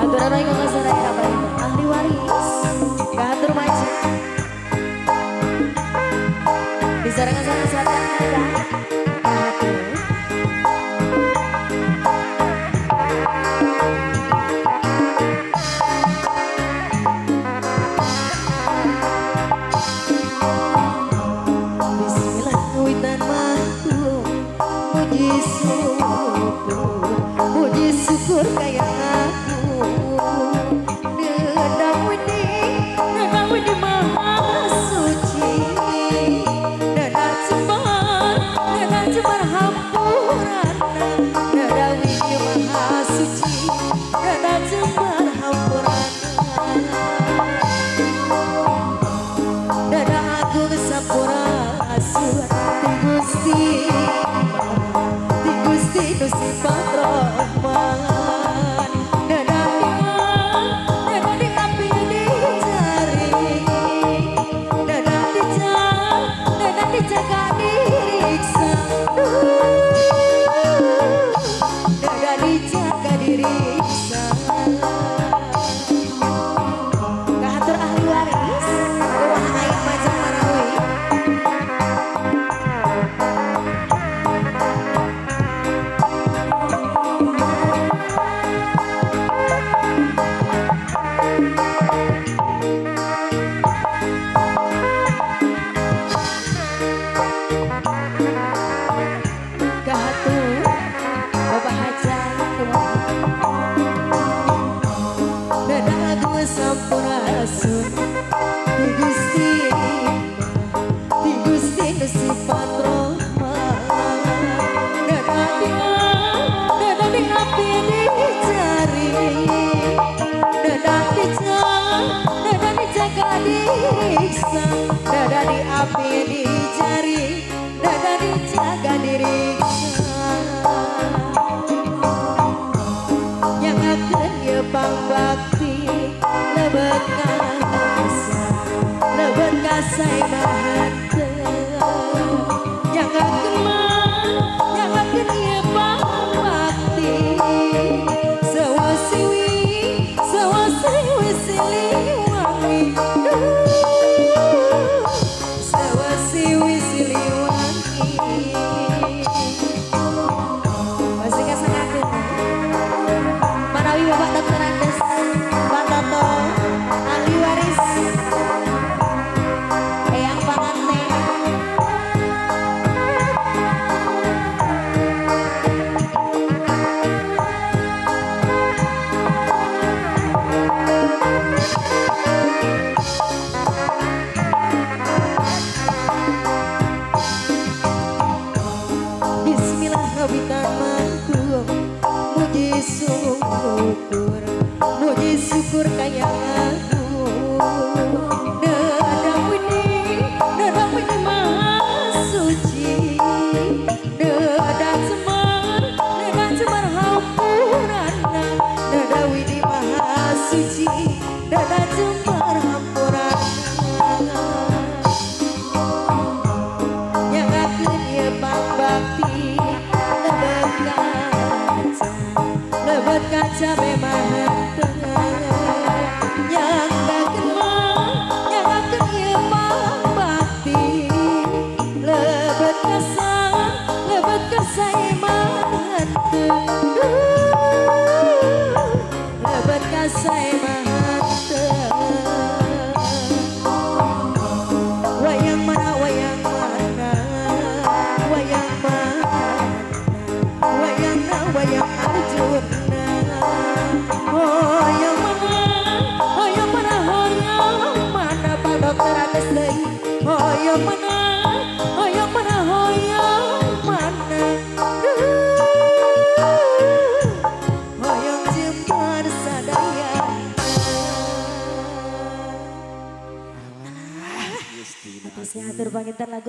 Dorai kok sarai apa itu? Ahli waris. Gatur maji. Disarankan sana sadar ada. Gatur. Bismillah witan mahku. Puji syukur kayak aku. Nedang widi maha suci. Nedang jembar hampurana. Nedang widi maha suci. Nedang jembar hampurana. Nedang agung sampurasun. Ti Gusti Nusi Patroman. Sampurasun Ti Gusti Nusi Patroman. Dadang di api dicari, dadang dijaga diriksa, dadang di api dicari, dadang dijaga diriksa. Yang akan ya bakti lebet kasai bahante. Yang akan ia bakti sewasiwi siliwangi. Sewasiwi siliwangi. Masih kasanakeun manawi Bapak Dr. Andes Pak Toto ahli waris Eyang Pangante. Bismillah witan mahku. Puji syukur kayak aku. Nedang widi maha suci. Nedang jembar hampurana. Nedang widi maha suci. Nedang jembar hampurana. Yang akan ya bakti lebet kaca memang yang akan ya bakti lebet kasa iman lebet kasa iman wayang mana wayang Arjuna. Hoyong mana Pak Dokter Andes deui. Hoyong mana hoyong jembar sadaya. Saya atur pangitan lagu